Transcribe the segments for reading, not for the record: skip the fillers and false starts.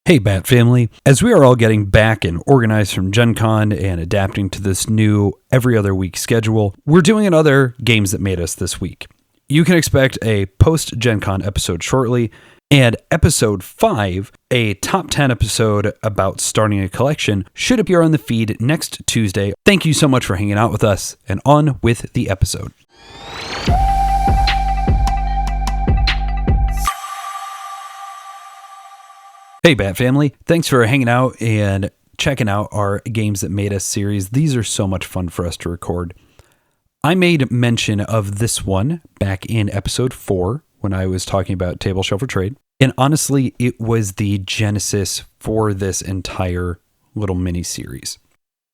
Hey Bat family, as we are all getting back and organized from GenCon and adapting to this new every other week schedule, we're doing another Games That Made Us this week. You can expect a post-GenCon episode shortly, and episode 5, a top 10 episode about starting a collection, should appear on the feed next Tuesday. Thank you so much for hanging out with us, and on with the episode. Hey Bat family, thanks for hanging out and checking out our Games That Made Us series. These are so much fun for us to record. I made mention of this one back in episode 4 when I was talking about Table Shelf or Trade. And honestly, it was the genesis for this entire little mini series.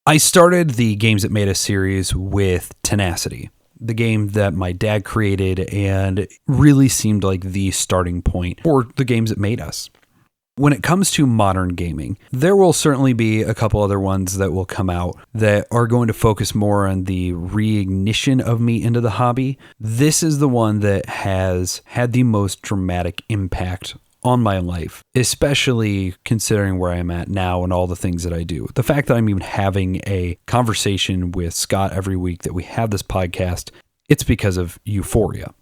I started the Games That Made Us series with Tenacity, the game that my dad created and really seemed like the starting point for the games that made us. When it comes to modern gaming, there will certainly be a couple other ones that will come out that are going to focus more on the reignition of me into the hobby. This is the one that has had the most dramatic impact on my life, especially considering where I'm at now and all the things that I do. The fact that I'm even having a conversation with Scott every week, that we have this podcast, it's because of Euphoria.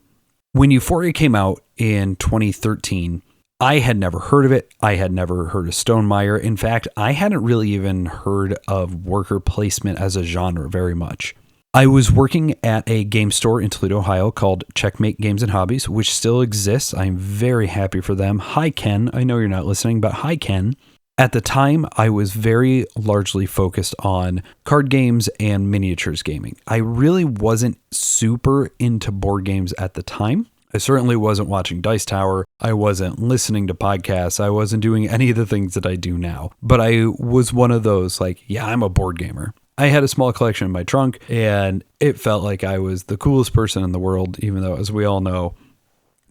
When Euphoria came out in 2013, I had never heard of it. I had never heard of Stonemaier. In fact, I hadn't really even heard of worker placement as a genre very much. I was working at a game store in Toledo, Ohio called Checkmate Games and Hobbies, which still exists. I'm very happy for them. Hi, Ken. I know you're not listening, but hi, Ken. At the time, I was very largely focused on card games and miniatures gaming. I really wasn't super into board games at the time. I certainly wasn't watching Dice Tower. I wasn't listening to podcasts. I wasn't doing any of the things that I do now. But I was one of those yeah, I'm a board gamer. I had a small collection in my trunk, and it felt like I was the coolest person in the world, even though, as we all know,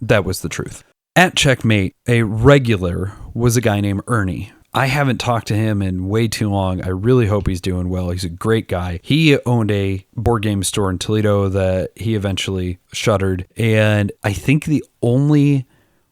that was the truth. At Checkmate, a regular was a guy named Ernie. I haven't talked to him in way too long. I really hope he's doing well. He's a great guy. He owned a board game store in Toledo that he eventually shuttered. And I think the only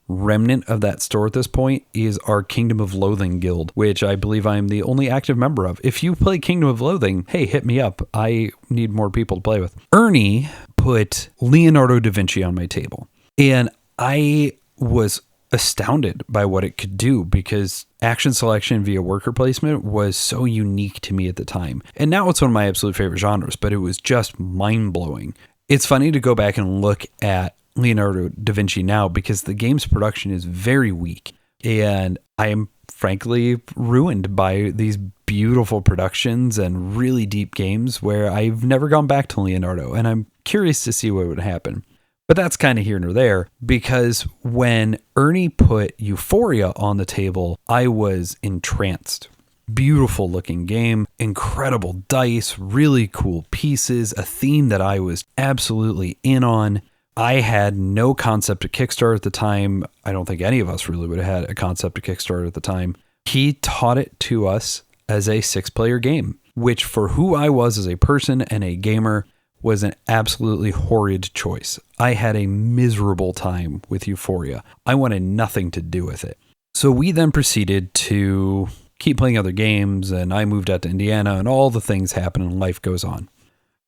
remnant of that store at this point is our Kingdom of Loathing guild, which I believe I'm the only active member of. If you play Kingdom of Loathing, hey, hit me up. I need more people to play with. Ernie put Leonardo da Vinci on my table. And I was astounded by what it could do because action selection via worker placement was so unique to me at the time. And now it's one of my absolute favorite genres, but it was just mind-blowing. It's funny to go back and look at Leonardo da Vinci now because the game's production is very weak. And I am frankly ruined by these beautiful productions and really deep games where I've never gone back to Leonardo. And I'm curious to see what would happen. But that's kind of here nor there, because when Ernie put Euphoria on the table, I was entranced. Beautiful looking game, incredible dice, really cool pieces, a theme that I was absolutely in on. I had no concept of Kickstarter at the time. I don't think any of us really would have had a concept of Kickstarter at the time. He taught it to us as a 6-player game, which for who I was as a person and a gamer was an absolutely horrid choice. I had a miserable time with Euphoria. I wanted nothing to do with it. So we then proceeded to keep playing other games, and I moved out to Indiana, and all the things happen and life goes on.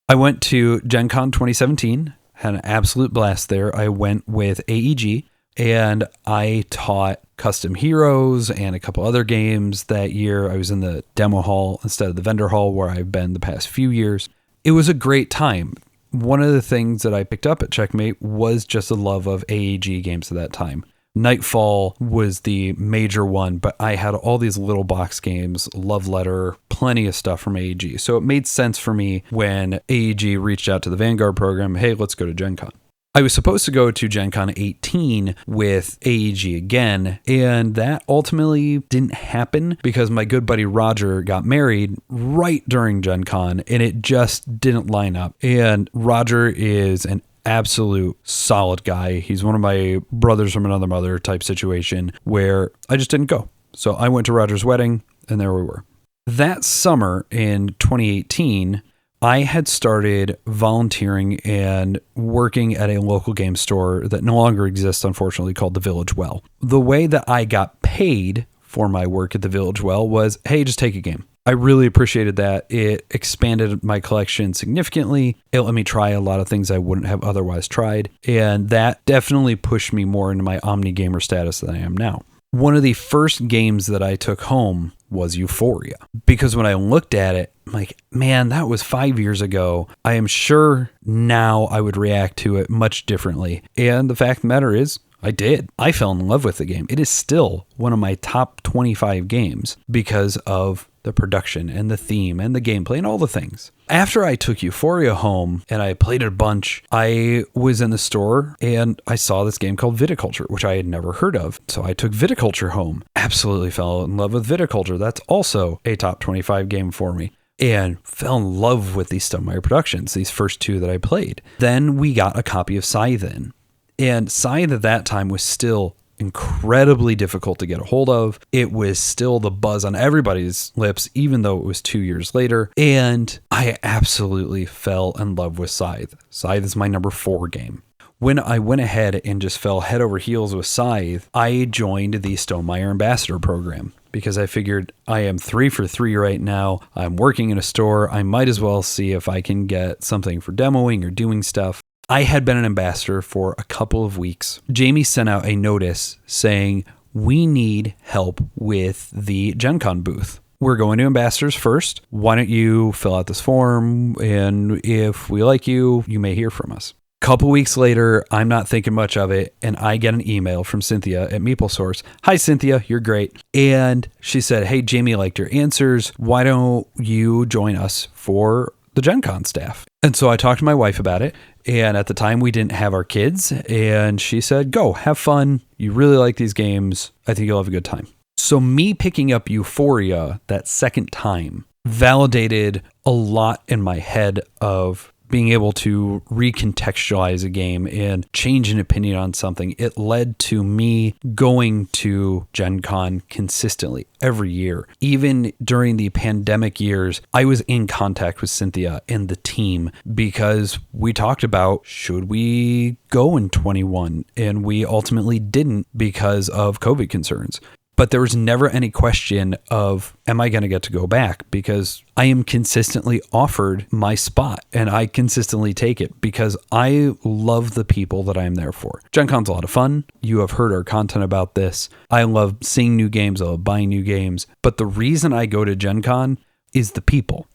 I went to GenCon 2017, had an absolute blast there. I went with AEG, and I taught Custom Heroes and a couple other games that year. I was in the demo hall instead of the vendor hall where I've been the past few years. It was a great time. One of the things that I picked up at Checkmate was just a love of AEG games at that time. Nightfall was the major one, but I had all these little box games, Love Letter, plenty of stuff from AEG. So it made sense for me when AEG reached out to the Vanguard program, hey, let's go to GenCon. I was supposed to go to GenCon 18 with AEG again, and that ultimately didn't happen because my good buddy Roger got married right during GenCon, and it just didn't line up. And Roger is an absolute solid guy. He's one of my brothers from another mother type situation where I just didn't go. So I went to Roger's wedding, and there we were. That summer in 2018, I had started volunteering and working at a local game store that no longer exists, unfortunately, called the Village Well. The way that I got paid for my work at the Village Well was, hey, just take a game. I really appreciated that. It expanded my collection significantly. It let me try a lot of things I wouldn't have otherwise tried. And that definitely pushed me more into my omni-gamer status than I am now. One of the first games that I took home was Euphoria. Because when I looked at it, I'm like, man, that was 5 years ago. I am sure now I would react to it much differently. And the fact of the matter is, I did. I fell in love with the game. It is still one of my top 25 games because of the production and the theme and the gameplay and all the things. After I took Euphoria home and I played it a bunch, I was in the store and I saw this game called Viticulture, which I had never heard of. So I took Viticulture home. Absolutely fell in love with Viticulture. That's also a top 25 game for me. And fell in love with these Stonemaier Productions, these first two that I played. Then we got a copy of Scythe in. And Scythe at that time was still incredibly difficult to get a hold of. It was still the buzz on everybody's lips, even though it was 2 years later. And I absolutely fell in love with Scythe. Scythe is my number 4 game. When I went ahead and just fell head over heels with Scythe, I joined the Stonemaier Ambassador program because I figured I am 3 for 3 right now. I'm working in a store. I might as well see if I can get something for demoing or doing stuff. I had been an ambassador for a couple of weeks. Jamie sent out a notice saying, we need help with the GenCon booth. We're going to ambassadors first. Why don't you fill out this form? And if we like you, you may hear from us. Couple weeks later, I'm not thinking much of it, and I get an email from Cynthia at MeepleSource. Hi, Cynthia, you're great. And she said, hey, Jamie liked your answers. Why don't you join us for the GenCon staff? And so I talked to my wife about it. And at the time, we didn't have our kids. And she said, go, have fun. You really like these games. I think you'll have a good time. So me picking up Euphoria that second time validated a lot in my head of being able to recontextualize a game and change an opinion on something. It led to me going to GenCon consistently every year. Even during the pandemic years, I was in contact with Cynthia and the team because we talked about, should we go in 21? And we ultimately didn't because of COVID concerns. But there was never any question of, am I going to get to go back? Because I am consistently offered my spot and I consistently take it because I love the people that I am there for. GenCon's a lot of fun. You have heard our content about this. I love seeing new games. I love buying new games. But the reason I go to GenCon is the people.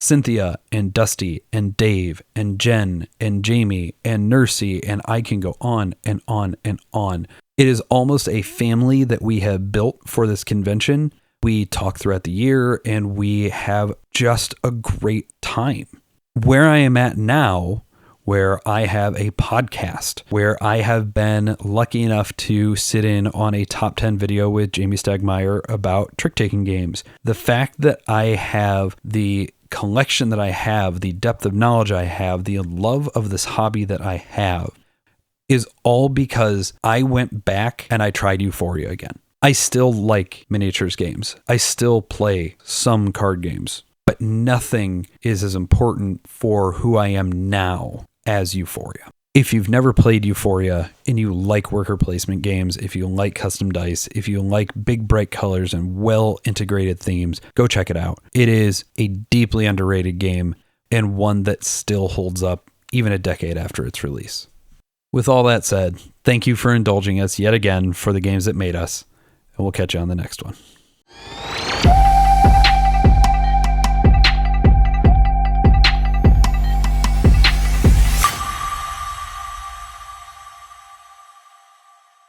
Cynthia and Dusty and Dave and Jen and Jamie and Nursey, and I can go on and on and on. It is almost a family that we have built for this convention. We talk throughout the year and we have just a great time. Where I am at now, where I have a podcast, where I have been lucky enough to sit in on a top 10 video with Jamie Stegmaier about trick-taking games. The fact that I have the collection that I have, the depth of knowledge I have, the love of this hobby that I have, is all because I went back and I tried Euphoria again. I still like miniatures games. I still play some card games, but nothing is as important for who I am now as Euphoria. If you've never played Euphoria and you like worker placement games, if you like custom dice, if you like big bright colors and well integrated themes, go check it out. It is a deeply underrated game and one that still holds up even a decade after its release. With all that said, thank you for indulging us yet again for the games that made us, and we'll catch you on the next one.